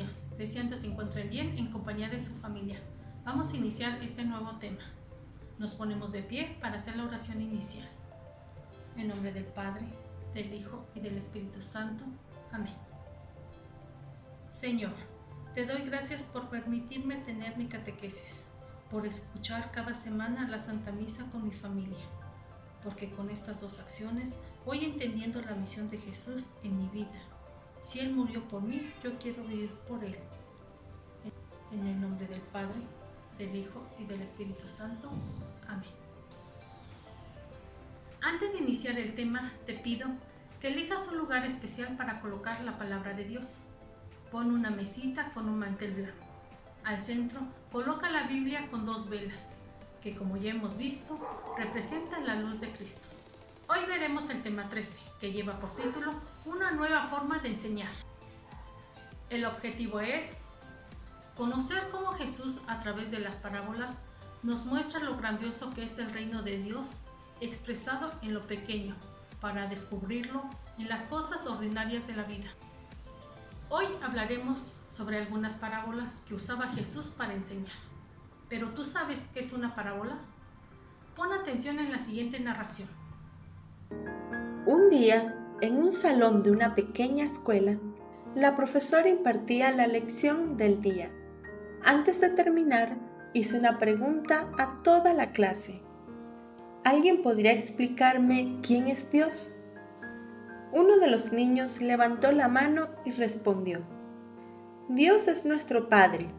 Dios, deseando se encuentren bien en compañía de su familia. Vamos a iniciar este nuevo tema. Nos ponemos de pie para hacer la oración inicial. En nombre del Padre, del Hijo y del Espíritu Santo. Amén. Señor, te doy gracias por permitirme tener mi catequesis, por escuchar cada semana la Santa Misa con mi familia, porque con estas dos acciones voy entendiendo la misión de Jesús en mi vida. Si Él murió por mí, yo quiero vivir por Él. En el nombre del Padre, del Hijo y del Espíritu Santo. Amén. Antes de iniciar el tema, te pido que elijas un lugar especial para colocar la palabra de Dios. Pon una mesita con un mantel blanco. Al centro, coloca la Biblia con 2 velas, que como ya hemos visto, representan la luz de Cristo. Hoy veremos el tema 13, que lleva por título Una nueva forma de enseñar. El objetivo es conocer cómo Jesús, a través de las parábolas, nos muestra lo grandioso que es el reino de Dios, expresado en lo pequeño, para descubrirlo en las cosas ordinarias de la vida. Hoy hablaremos sobre algunas parábolas que usaba Jesús para enseñar. ¿Pero tú sabes qué es una parábola? Pon atención en la siguiente narración. Un día, en un salón de una pequeña escuela, la profesora impartía la lección del día. Antes de terminar, hizo una pregunta a toda la clase. ¿Alguien podría explicarme quién es Dios? Uno de los niños levantó la mano y respondió: Dios es nuestro Padre.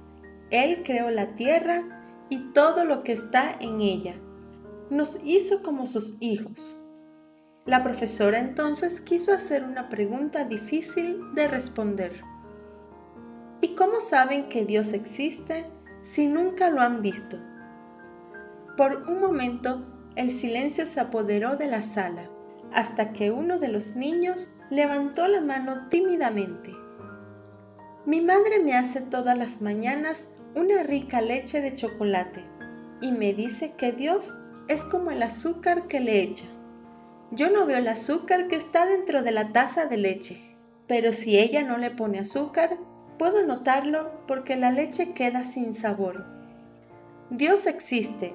Él creó la tierra y todo lo que está en ella. Nos hizo como sus hijos. La profesora entonces quiso hacer una pregunta difícil de responder. ¿Y cómo saben que Dios existe si nunca lo han visto? Por un momento, el silencio se apoderó de la sala, hasta que uno de los niños levantó la mano tímidamente. Mi madre me hace todas las mañanas una rica leche de chocolate y me dice que Dios es como el azúcar que le echa. Yo no veo el azúcar que está dentro de la taza de leche, pero si ella no le pone azúcar, puedo notarlo porque la leche queda sin sabor. Dios existe,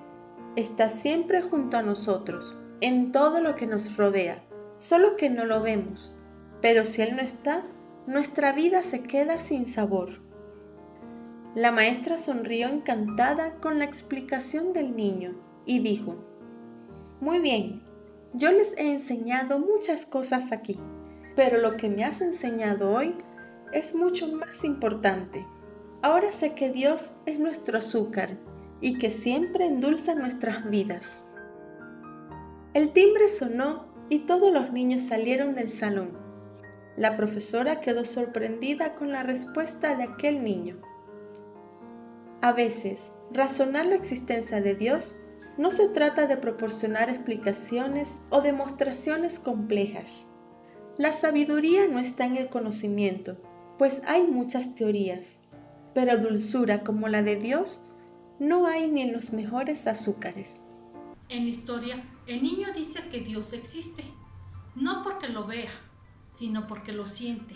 está siempre junto a nosotros, en todo lo que nos rodea, solo que no lo vemos, pero si Él no está, nuestra vida se queda sin sabor. La maestra sonrió encantada con la explicación del niño y dijo: Muy bien. Yo les he enseñado muchas cosas aquí, pero lo que me has enseñado hoy es mucho más importante. Ahora sé que Dios es nuestro azúcar y que siempre endulza nuestras vidas. El timbre sonó y todos los niños salieron del salón. La profesora quedó sorprendida con la respuesta de aquel niño. A veces, razonar la existencia de Dios no se trata de proporcionar explicaciones o demostraciones complejas. La sabiduría no está en el conocimiento, pues hay muchas teorías, pero dulzura como la de Dios no hay ni en los mejores azúcares. En la historia, el niño dice que Dios existe, no porque lo vea, sino porque lo siente.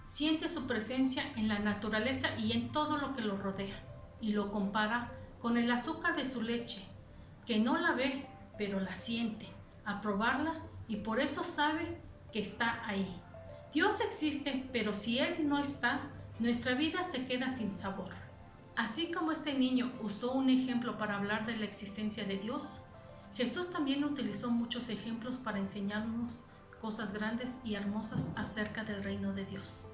Siente su presencia en la naturaleza y en todo lo que lo rodea, y lo compara con el azúcar de su leche, que no la ve, pero la siente, a probarla, y por eso sabe que está ahí. Dios existe, pero si Él no está, nuestra vida se queda sin sabor. Así como este niño usó un ejemplo para hablar de la existencia de Dios, Jesús también utilizó muchos ejemplos para enseñarnos cosas grandes y hermosas acerca del reino de Dios,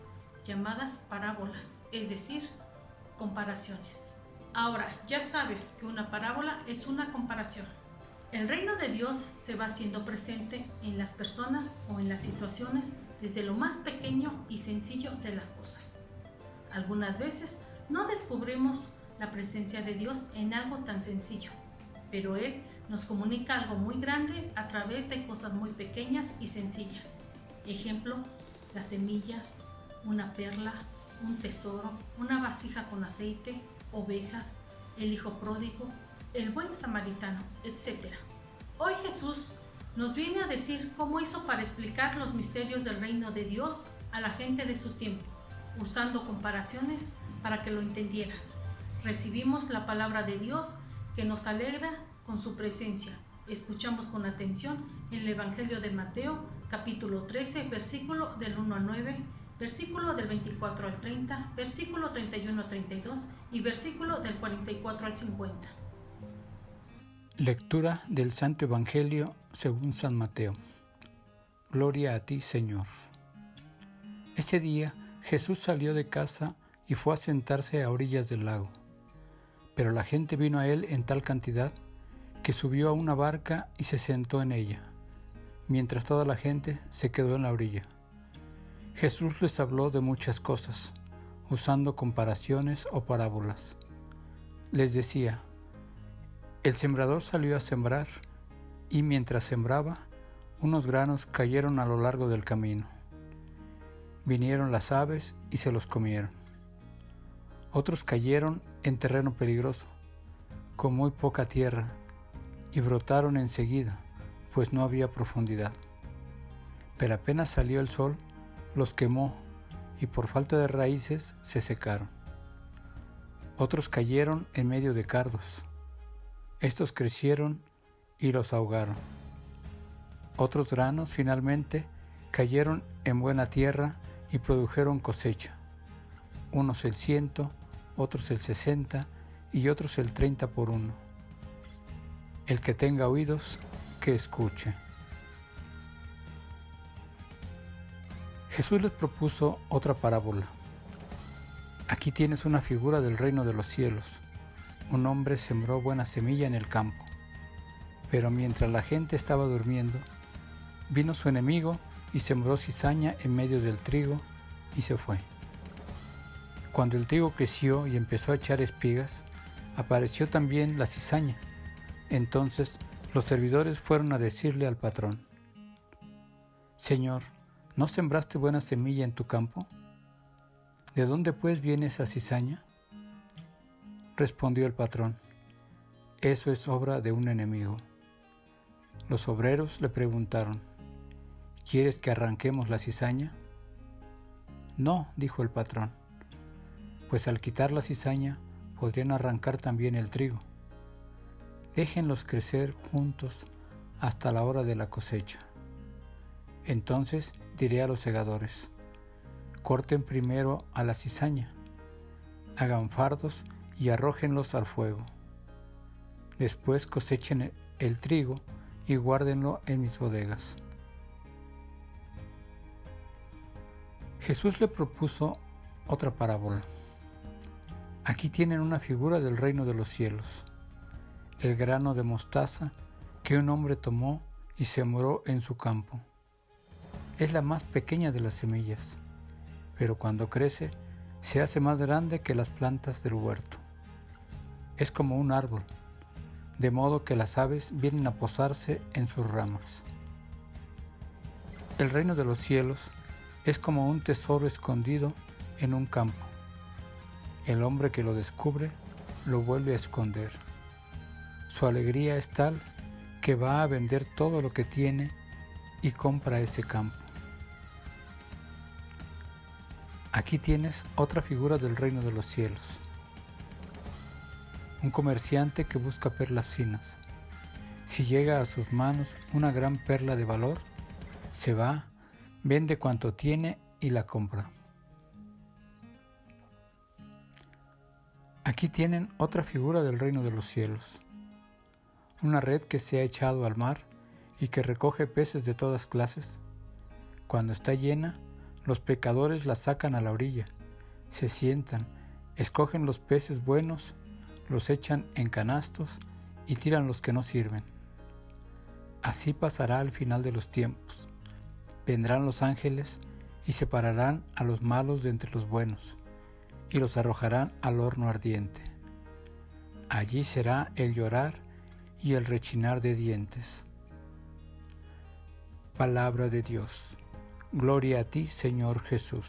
llamadas parábolas, es decir, comparaciones. Ahora, ya sabes que una parábola es una comparación. El reino de Dios se va haciendo presente en las personas o en las situaciones desde lo más pequeño y sencillo de las cosas. Algunas veces no descubrimos la presencia de Dios en algo tan sencillo, pero Él nos comunica algo muy grande a través de cosas muy pequeñas y sencillas. Ejemplo, las semillas, una perla, un tesoro, una vasija con aceite, ovejas, el hijo pródigo, el buen samaritano, etc. Hoy Jesús nos viene a decir cómo hizo para explicar los misterios del reino de Dios a la gente de su tiempo. usando comparaciones para que lo entendieran. Recibimos la palabra de Dios que nos alegra con su presencia. Escuchamos con atención el Evangelio de Mateo, capítulo 13, versículo del 1 al 9, versículo del 24 al 30, versículo 31 al 32 y versículo del 44 al 50. Lectura del Santo Evangelio según San Mateo. Gloria a ti, Señor. Ese día Jesús salió de casa y fue a sentarse a orillas del lago. Pero la gente vino a él en tal cantidad que subió a una barca y se sentó en ella, mientras toda la gente se quedó en la orilla. Jesús les habló de muchas cosas, usando comparaciones o parábolas. Les decía: el sembrador salió a sembrar, y mientras sembraba, unos granos cayeron a lo largo del camino. Vinieron las aves y se los comieron. Otros cayeron en terreno peligroso, con muy poca tierra, y brotaron enseguida, pues no había profundidad. Pero apenas salió el sol, los quemó, y por falta de raíces se secaron. Otros cayeron en medio de cardos. Estos crecieron y los ahogaron. Otros granos, finalmente, cayeron en buena tierra y produjeron cosecha. Unos el 100, otros el 60 y otros el 30 por uno. El que tenga oídos, que escuche. Jesús les propuso otra parábola. Aquí tienes una figura del reino de los cielos. Un hombre sembró buena semilla en el campo, pero mientras la gente estaba durmiendo, vino su enemigo y sembró cizaña en medio del trigo y se fue. Cuando el trigo creció y empezó a echar espigas, apareció también la cizaña. Entonces los servidores fueron a decirle al patrón: Señor, ¿no sembraste buena semilla en tu campo? ¿De dónde pues viene esa cizaña? Respondió el patrón: eso es obra de un enemigo. Los obreros le preguntaron: ¿quieres que arranquemos la cizaña? No, dijo el patrón, pues al quitar la cizaña podrían arrancar también el trigo. Déjenlos crecer juntos hasta la hora de la cosecha. Entonces diré a los segadores: corten primero a la cizaña, hagan fardos y arrójenlos al fuego. Después cosechen el trigo y guárdenlo en mis bodegas. Jesús le propuso otra parábola. Aquí tienen una figura del reino de los cielos. El grano de mostaza que un hombre tomó y sembró en su campo. Es la más pequeña de las semillas, pero cuando crece se hace más grande que las plantas del huerto. Es como un árbol, de modo que las aves vienen a posarse en sus ramas. El reino de los cielos es como un tesoro escondido en un campo. El hombre que lo descubre lo vuelve a esconder. Su alegría es tal que va a vender todo lo que tiene y compra ese campo. Aquí tienes otra figura del reino de los cielos. Un comerciante que busca perlas finas. Si llega a sus manos una gran perla de valor, se va, vende cuanto tiene y la compra. Aquí tienen otra figura del reino de los cielos. Una red que se ha echado al mar y que recoge peces de todas clases. Cuando está llena, los pescadores la sacan a la orilla, se sientan, escogen los peces buenos, los echan en canastos y tiran los que no sirven. Así pasará al final de los tiempos. Vendrán los ángeles y separarán a los malos de entre los buenos y los arrojarán al horno ardiente. Allí será el llorar y el rechinar de dientes. Palabra de Dios. Gloria a ti, Señor Jesús.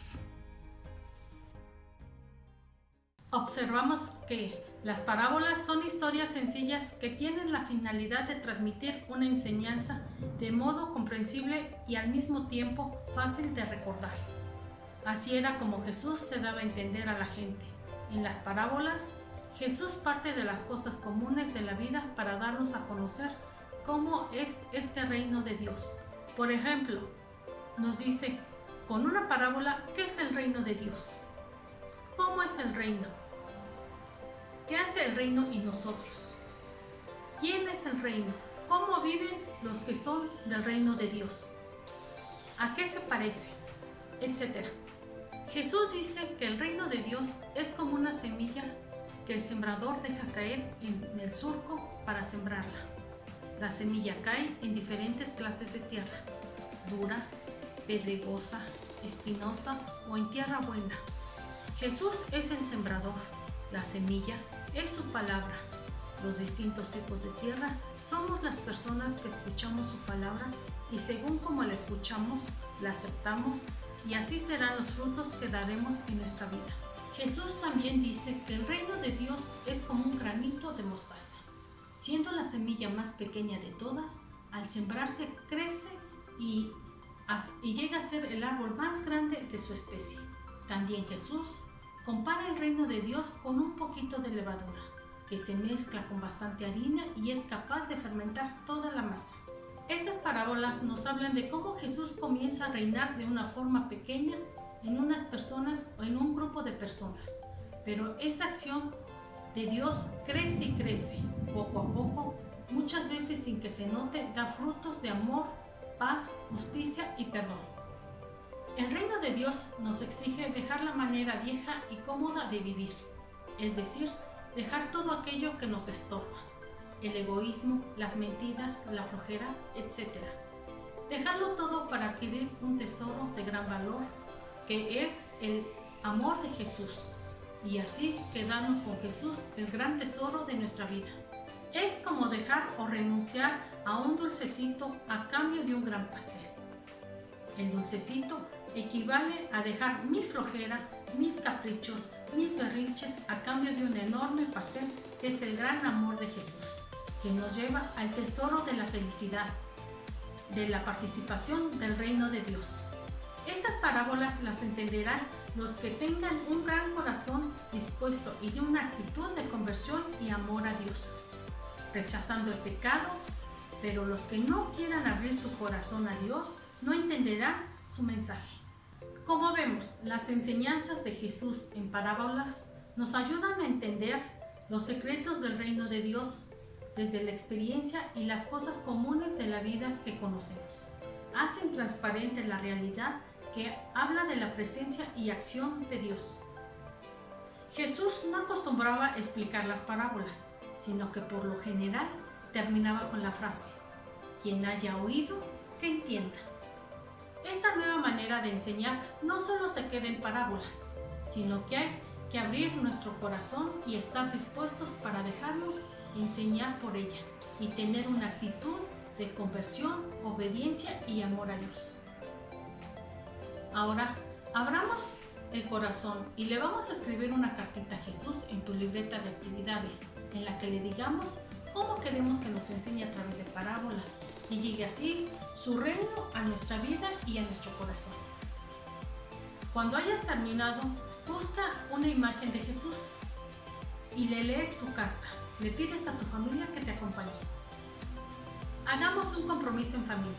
Observamos que las parábolas son historias sencillas que tienen la finalidad de transmitir una enseñanza de modo comprensible y al mismo tiempo fácil de recordar. Así era como Jesús se daba a entender a la gente. En las parábolas, Jesús parte de las cosas comunes de la vida para darnos a conocer cómo es este reino de Dios. Por ejemplo, nos dice con una parábola qué es el reino de Dios. ¿Cómo es el reino? ¿Qué hace el reino y nosotros? ¿Quién es el reino? ¿Cómo viven los que son del reino de Dios? ¿A qué se parece? Etcétera. Jesús dice que el reino de Dios es como una semilla que el sembrador deja caer en el surco para sembrarla. La semilla cae en diferentes clases de tierra, dura, pedregosa, espinosa o en tierra buena. Jesús es el sembrador, la semilla es su palabra. Los distintos tipos de tierra somos las personas que escuchamos su palabra y según como la escuchamos, la aceptamos y así serán los frutos que daremos en nuestra vida. Jesús también dice que el reino de Dios es como un granito de mostaza. Siendo la semilla más pequeña de todas, al sembrarse crece y llega a ser el árbol más grande de su especie. También Jesús compara el reino de Dios con un poquito de levadura, que se mezcla con bastante harina y es capaz de fermentar toda la masa. Estas parábolas nos hablan de cómo Jesús comienza a reinar de una forma pequeña en unas personas o en un grupo de personas, pero esa acción de Dios crece y crece, poco a poco, muchas veces sin que se note, da frutos de amor, paz, justicia y perdón. El reino de Dios nos exige dejar la manera vieja y cómoda de vivir, es decir, dejar todo aquello que nos estorba, el egoísmo, las mentiras, la flojera, etc. Dejarlo todo para adquirir un tesoro de gran valor, que es el amor de Jesús, y así quedarnos con Jesús, el gran tesoro de nuestra vida. Es como dejar o renunciar a un dulcecito a cambio de un gran pastel. El dulcecito equivale a dejar mi flojera, mis caprichos, mis berrinches a cambio de un enorme pastel que es el gran amor de Jesús, que nos lleva al tesoro de la felicidad, de la participación del reino de Dios. Estas parábolas las entenderán los que tengan un gran corazón dispuesto y de una actitud de conversión y amor a Dios, rechazando el pecado, pero los que no quieran abrir su corazón a Dios no entenderán su mensaje. Como vemos, las enseñanzas de Jesús en parábolas nos ayudan a entender los secretos del reino de Dios desde la experiencia y las cosas comunes de la vida que conocemos. Hacen transparente la realidad que habla de la presencia y acción de Dios. Jesús no acostumbraba a explicar las parábolas, sino que por lo general terminaba con la frase: quien haya oído, que entienda. Esta nueva manera de enseñar no solo se queda en parábolas, sino que hay que abrir nuestro corazón y estar dispuestos para dejarnos enseñar por ella y tener una actitud de conversión, obediencia y amor a Dios. Ahora, abramos el corazón y le vamos a escribir una cartita a Jesús en tu libreta de actividades, en la que le digamos cómo queremos que nos enseñe a través de parábolas y llegue así su reino a nuestra vida y a nuestro corazón. Cuando hayas terminado, busca una imagen de Jesús y le lees tu carta. Le pides a tu familia que te acompañe. Hagamos un compromiso en familia.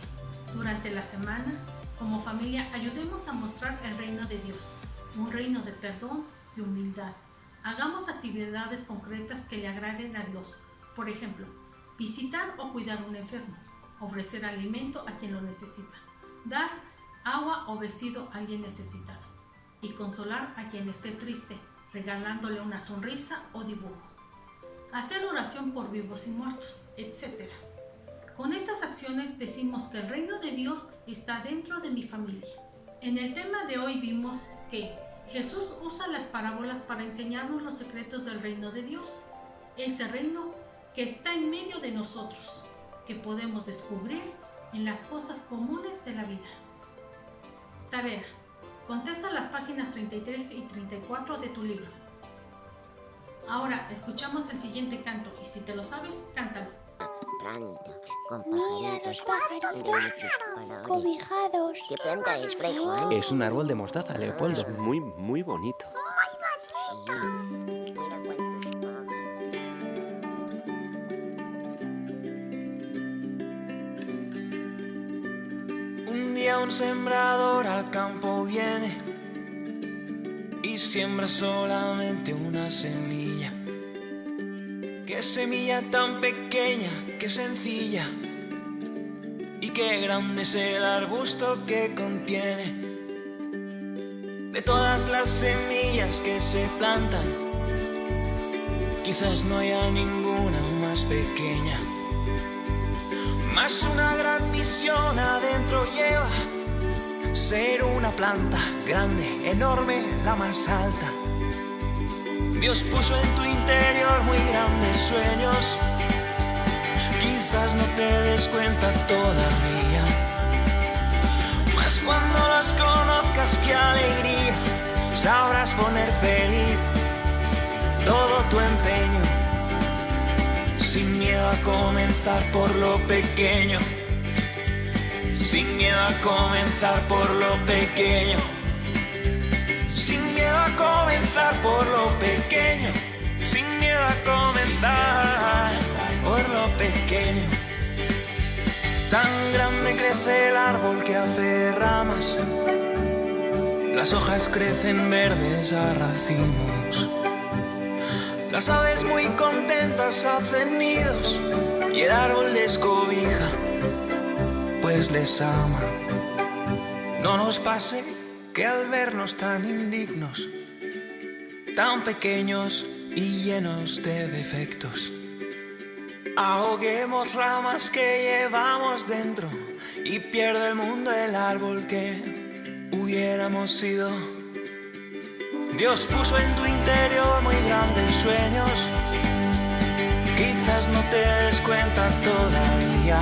Durante la semana, como familia, ayudemos a mostrar el reino de Dios, un reino de perdón y humildad. Hagamos actividades concretas que le agraden a Dios. Por ejemplo, visitar o cuidar a un enfermo, ofrecer alimento a quien lo necesita, dar agua o vestido a alguien necesitado y consolar a quien esté triste, regalándole una sonrisa o dibujo. Hacer oración por vivos y muertos, etc. Con estas acciones decimos que el reino de Dios está dentro de mi familia. En el tema de hoy vimos que Jesús usa las parábolas para enseñarnos los secretos del reino de Dios, ese reino que está en medio de nosotros, que podemos descubrir en las cosas comunes de la vida. Tarea: contesta las páginas 33 y 34 de tu libro. Ahora escuchamos el siguiente canto y si te lo sabes, cántalo. planta, con Mira pajaritos, los pajaritos de muchos colores. cobijados. ¿Qué planta es, Fray Juan? Es un árbol de mostaza, Leopoldo. Es muy, muy bonito. Mira cuántos pájaros. Un día un sembrador al campo viene y siembra solamente una semilla. Qué semilla tan pequeña, qué sencilla, y qué grande es el arbusto que contiene. De todas las semillas que se plantan, quizás no haya ninguna más pequeña. Mas una gran misión adentro lleva, ser una planta grande, enorme, la más alta. Dios puso en tu interior muy grandes sueños, quizás no te des cuenta todavía. Mas cuando los conozcas, qué alegría, sabrás poner feliz todo tu empeño. Sin miedo a comenzar por lo pequeño, sin miedo a comenzar por lo pequeño, sin miedo a comenzar por lo pequeño, sin miedo a comenzar por lo pequeño. Tan grande crece el árbol que hace ramas, las hojas crecen verdes a racimos. Las aves muy contentas hacen nidos y el árbol les cobija, pues les ama. No nos pase que al vernos tan indignos, tan pequeños y llenos de defectos, ahoguemos ramas que llevamos dentro y pierde el mundo el árbol que hubiéramos sido. Dios puso en tu interior muy grandes sueños, quizás no te des cuenta todavía.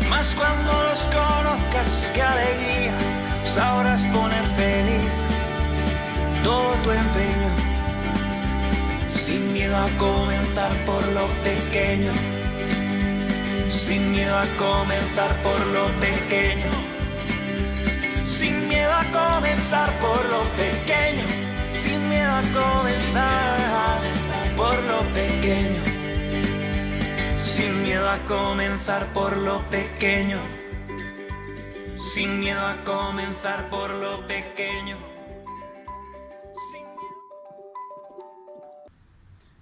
Mas cuando los conozcas, qué alegría, sabrás poner feliz todo tu empeño. Sin miedo a comenzar por lo pequeño, sin miedo a comenzar por lo pequeño, sin miedo a comenzar por lo pequeño, sin miedo a comenzar por lo pequeño, sin miedo a comenzar por lo pequeño, sin miedo a comenzar por lo pequeño.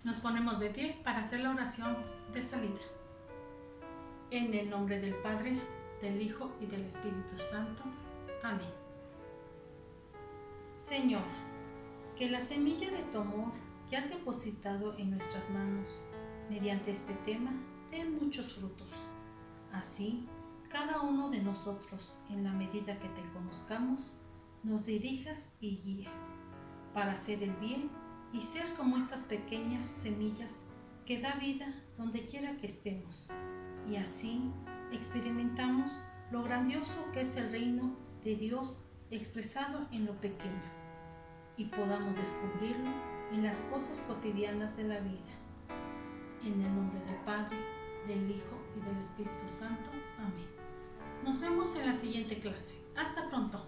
Nos ponemos de pie para hacer la oración de salida. En el nombre del Padre, del Hijo y del Espíritu Santo. Amén. Señor, que la semilla de tu amor que has depositado en nuestras manos mediante este tema dé muchos frutos. Así, cada uno de nosotros, en la medida que te conozcamos, nos dirijas y guíes para hacer el bien y ser como estas pequeñas semillas que da vida donde quiera que estemos. Y así experimentamos lo grandioso que es el reino de Dios expresado en lo pequeño y podamos descubrirlo en las cosas cotidianas de la vida. En el nombre del Padre, del Hijo y del Espíritu Santo. Amén. Nos vemos en la siguiente clase. Hasta pronto.